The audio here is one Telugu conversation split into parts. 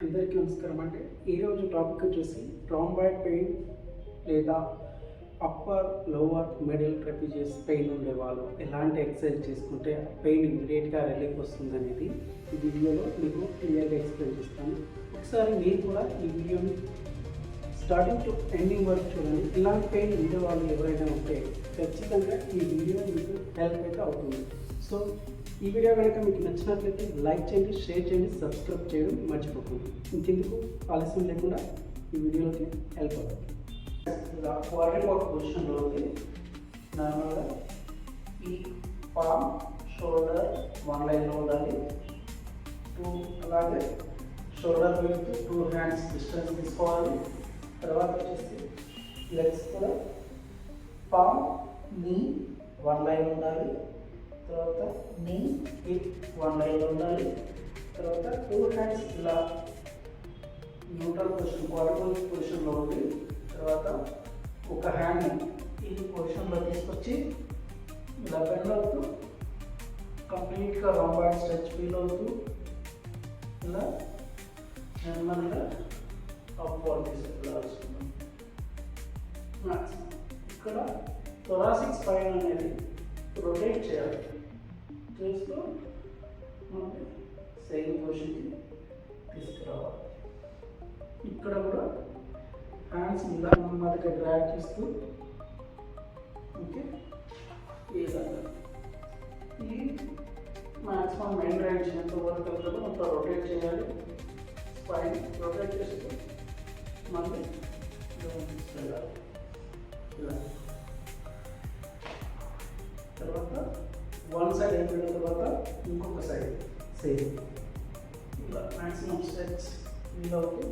అందరికీ నమస్కారం అండి. ఈరోజు టాపిక్ వచ్చేసి రాంబాయిడ్ పెయిన్ లేదా అప్పర్ లోవర్ మిడిల్ ట్రెపిజియస్ పెయిన్ ఉండే వాళ్ళు ఎలాంటి ఎక్సర్సైజ్ చేసుకుంటే పెయిన్ ఇమీడియట్గా రిలీఫ్ వస్తుంది అనేది ఈ వీడియోలో మీకు క్లియర్గా ఎక్స్ప్లెయిన్ చేస్తాను. ఒకసారి మీరు కూడా ఈ వీడియోని స్టార్టింగ్ టు ఎండింగ్ వరకు చూడండి. ఇలాంటి పెయిన్ ఉండే వాళ్ళు ఎవరైనా ఉంటే ఖచ్చితంగా ఈ వీడియో మీకు హెల్ప్ అయితే అవుతుంది. సో ఈ వీడియో కనుక మీకు నచ్చినట్లయితే లైక్ చేయండి, షేర్ చేయండి, సబ్స్క్రైబ్ చేయడం మర్చిపోకండి. ఇంకెందుకు ఆలస్యం లేకుండా ఈ వీడియోకి హెల్ప్ అవుతుంది. క్వాడ్రీ వాక్ పొజిషన్లో ఉంది. నార్మల్గా ఈ పామ్ షోల్డర్ వన్ లైన్లో ఉండాలి. అలాగే షోల్డర్ విత్ 2 హ్యాండ్స్ డిస్టెన్స్ తీసుకోవాలి. తర్వాత వచ్చేసి లెగ్స్ కూడా పామ్ నీ వన్ లైన్ ఉండాలి. తర్వాత నీ హిప్ వన్ లైన్లో ఉండాలి. తర్వాత 2 హ్యాండ్స్ ఇలా న్యూట్రల్ పొజిషన్ క్వాడ్రీ పొజిషన్లో ఉంది. తర్వాత ఒక హ్యాండ్ ఈ పొజిషన్లో తీసుకొచ్చి ఇలా బెండ్ అవుతూ కంప్లీట్గా రాంబాయిడ్ స్ట్రెచ్ ఫీల్ అవుతూ ఇలా నెమ్మదిగా అప్వర్డ్ తీసుకెళ్ళాల్సింది. ఇక్కడ థొరాసిక్ స్పైన్ అనేది రొటేట్ చేయాలి. చేస్తూ మనకి సేమ్ పొజిషన్కి తీసుకురావాలి. ఇక్కడ కూడా హ్యాండ్స్ ఇలా నెమ్మదిగా డ్రాగ్ చేస్తూ ఓకే ఈ విధంగా ఈ మ్యాక్సిమం మెయిన్ రేంజ్ ఎంత వరకు వెళ్తుందో అంత రొటేట్ చేయాలి. స్పైన్ రొటేట్ చేస్తూ మళ్ళీ వెళ్ళాలి. ఇలా తర్వాత వన్ సైడ్ అయిపోయిన తర్వాత ఇంకొక సైడ్ సేమ్ ఇలా మ్యాక్సిమం స్ట్రెచ్ వీలవుతూ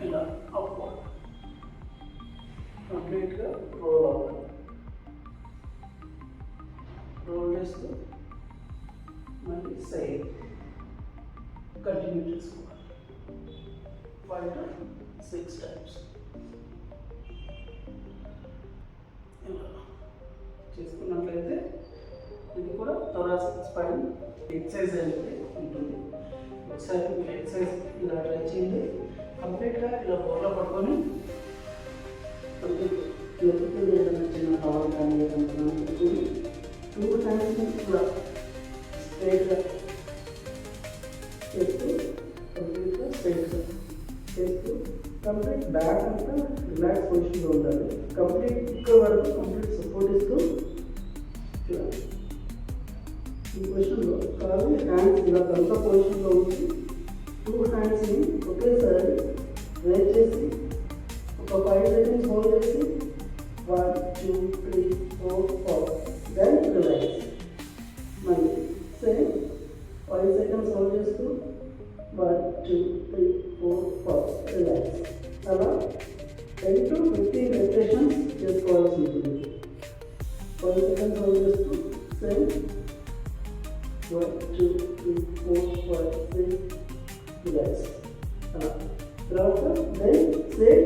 ఇలా అప్వర్డ్ కంప్లీట్గా రోల్ అవ్వాలి. రోల్ చేస్తూ మళ్ళీ సైడ్ కంటిన్యూ చేసుకోవాలి. 5 to 6 times ఇలా చేసుకున్నట్లయితే ఇది కూడా థొరాసిక్ స్పైన్ ఎక్సర్సైజ్ అనేది ఉంటుంది. ఒకసారి మీరు ఎక్సర్సైజ్ ఇలా ట్రై చేయండి. కంప్లీట్గా ఇలా బోర్లో పట్టుకొని ఏదైనా చిన్న టవల్ కానీ ఏదైనా పెట్టుకొని 2 టైమ్స్ ఇలా స్ట్రైట్గా చేస్తూ కంప్లీట్గా స్ట్రైట్గా చేస్తూ కంప్లీట్ బ్యాక్ అంతా రిలాక్స్ పొజిషన్లో ఉండాలి. కంప్లీట్ ఇక్కడ వరకు కంప్లీట్ సపోర్ట్ ఇస్తూ ఈ పొజిషన్లో కాదు హ్యాండ్స్ ఇలా కంత పొజిషన్లో ఉంచి 2 హ్యాండ్స్ని ఒకేసారి రేట్ చేసి ఒక 5 సెకండ్స్ హోల్డ్ చేసి 1 2 3 4 5 దెన్ రిలాక్స్. మళ్ళీ సేమ్ 5 సెకండ్స్ హోల్డ్ చేస్తూ 1 2 3 4 5 రిలాక్స్. అలా 10 to 15 రెపిటేషన్స్ చేసుకోవాల్సి ఉంటుంది. 5 సెకండ్స్ హోల్డ్ చేస్తూ సేమ్ 1 2 3 4 5 6 రిలాక్స్. అలా తర్వాత దెన్ సేమ్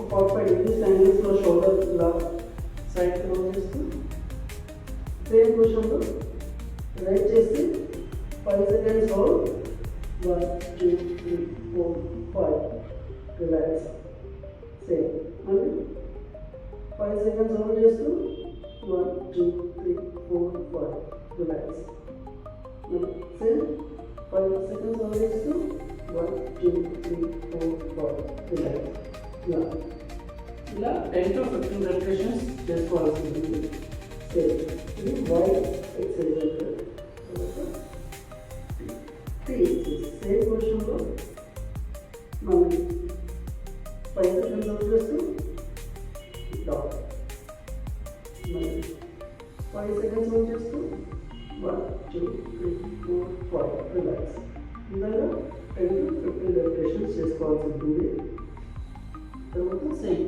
ఒక 45 degrees యాంగిల్స్లో షోల్డర్ ఇలా సైడ్ క్లోజ్ చేస్తూ సేమ్ పొజిషన్లో రైట్ చేసి 5 సెకండ్స్ హోల్డ్ 1 2 3 4 5 రిలాక్స్. సేమ్ మళ్ళీ 5 సెకండ్స్ హోల్డ్ చేస్తూ 1 2 3 4 5 రిలాక్స్. సేమ్ 5 సెకండ్స్ హోల్డ్ చేస్తూ 1 2 3 4 5 రిలాక్స్. ఇలా 10 to 15 రెపిటేషన్స్ చేసుకోవాల్సి ఉంటుంది. ఇది వైడ్ ఎక్సర్సైజ్ అంటారు. సేమ్ పొజిషన్లో మనం 5 సెకండ్స్ హోల్డ్ చేస్తూ డాట్ మళ్ళీ 5 సెకండ్స్ హోల్డ్ చేస్తూ 1 2 3 4 5 రిలాక్స్. ఇలాగా 10 to 15 రెపిటేషన్స్ చేసుకోవాల్సి ఉంటుంది. తర్వాత సేమ్